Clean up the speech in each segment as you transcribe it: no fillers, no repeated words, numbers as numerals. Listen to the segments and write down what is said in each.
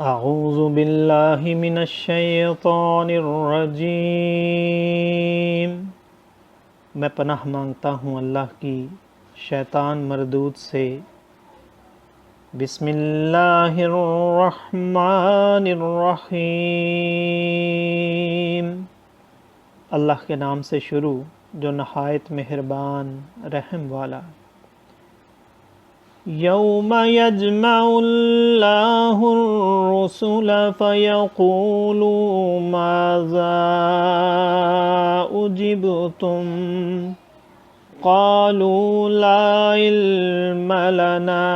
اعوذ باللہ من الشیطان الرجیم، میں پناہ مانگتا ہوں اللہ کی شیطان مردود سے۔ بسم اللہ الرحمن الرحیم، اللہ کے نام سے شروع جو نہایت مہربان رحم والا۔ یوم یجمع اللہ الرسل فیقول ماذا اجبتم قالوا لا علم لنا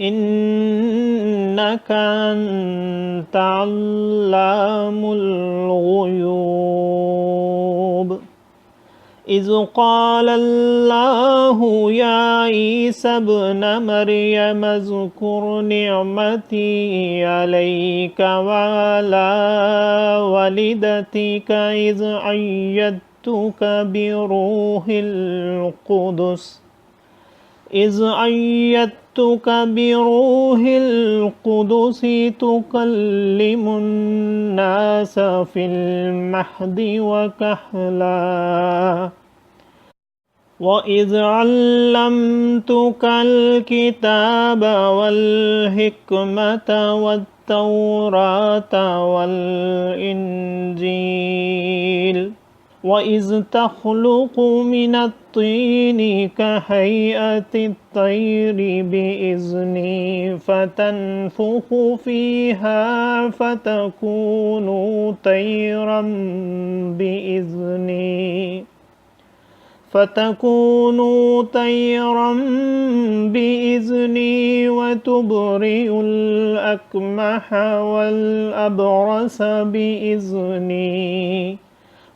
انک انت علام الغیوب۔ اذ قال اللہ یا عیسی ابن مریم اذکر نعمتی علیک وعلی والدتک اذ ایدتک بروح القدس تکلم الناس فی المہد وکہلا، وَإِذْ عَلَّمْتُكَ الْكِتَابَ وَالْحِكْمَةَ وَالتَّوْرَاةَ وَالْإِنْجِيلَ، وَإِذْ تَخْلُقُ مِنَ الطِّينِ كَهَيْئَةِ الطَّيْرِ بِإِذْنِي فَتَنفُخُ فِيهَا فتكونوا طيرا بإذني وتبرئ الأكمح والأبرص بإذني،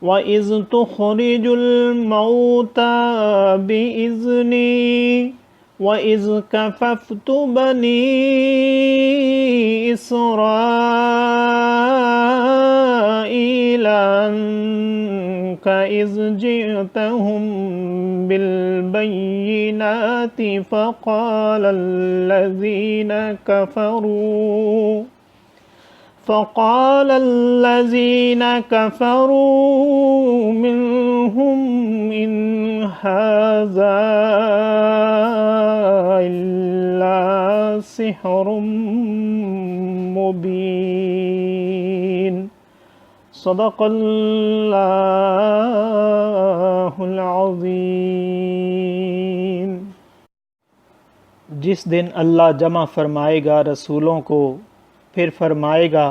وإذ تخرج الموتى بإذني، وإذ كففت بني إسرائيل عنك إذ جئتهم بالبينات فقال الذين كفروا منهم إن هذا إلا سحر مبين۔ صدق اللہ العظیم۔ جس دن اللہ جمع فرمائے گا رسولوں کو، پھر فرمائے گا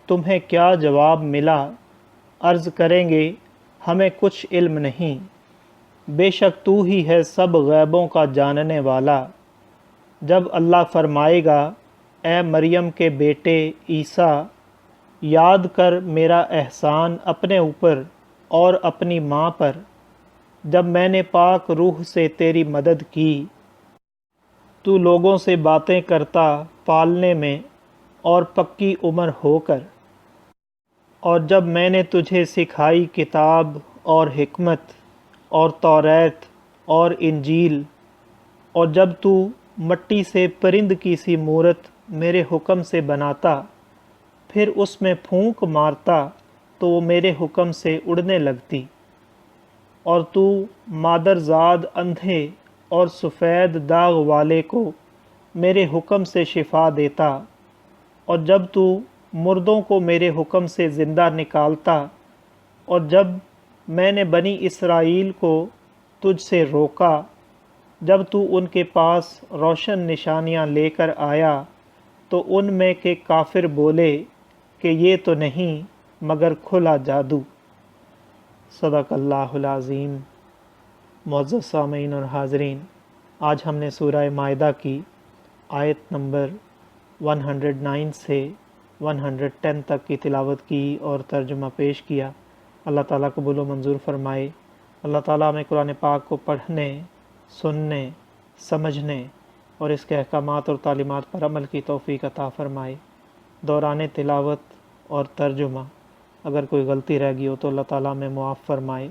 تمہیں کیا جواب ملا؟ عرض کریں گے ہمیں کچھ علم نہیں، بے شک تو ہی ہے سب غیبوں کا جاننے والا۔ جب اللہ فرمائے گا اے مریم کے بیٹے عیسیٰ، یاد کر میرا احسان اپنے اوپر اور اپنی ماں پر، جب میں نے پاک روح سے تیری مدد کی، تو لوگوں سے باتیں کرتا پالنے میں اور پکی عمر ہو کر، اور جب میں نے تجھے سکھائی کتاب اور حکمت اور توریت اور انجیل، اور جب تو مٹی سے پرند کی سی مورت میرے حکم سے بناتا، پھر اس میں پھونک مارتا تو وہ میرے حکم سے اڑنے لگتی، اور تو مادرزاد اندھے اور سفید داغ والے کو میرے حکم سے شفا دیتا، اور جب تو مردوں کو میرے حکم سے زندہ نکالتا، اور جب میں نے بنی اسرائیل کو تجھ سے روکا، جب تو ان کے پاس روشن نشانیاں لے کر آیا تو ان میں کے کافر بولے کہ یہ تو نہیں مگر کھلا جادو۔ صدق اللہ العظیم۔ معزز سامعین اور حاضرین، آج ہم نے سورہ مائدہ کی آیت نمبر 109 سے 110 تک کی تلاوت کی اور ترجمہ پیش کیا۔ اللہ تعالیٰ قبول و منظور فرمائے۔ اللہ تعالیٰ ہمیں قرآن پاک کو پڑھنے، سننے، سمجھنے اور اس کے احکامات اور تعلیمات پر عمل کی توفیق عطا فرمائے۔ دوران تلاوت اور ترجمہ اگر کوئی غلطی رہ گئی ہو تو اللہ تعالیٰ میں معاف فرمائے،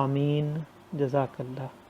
آمین۔ جزاک اللہ۔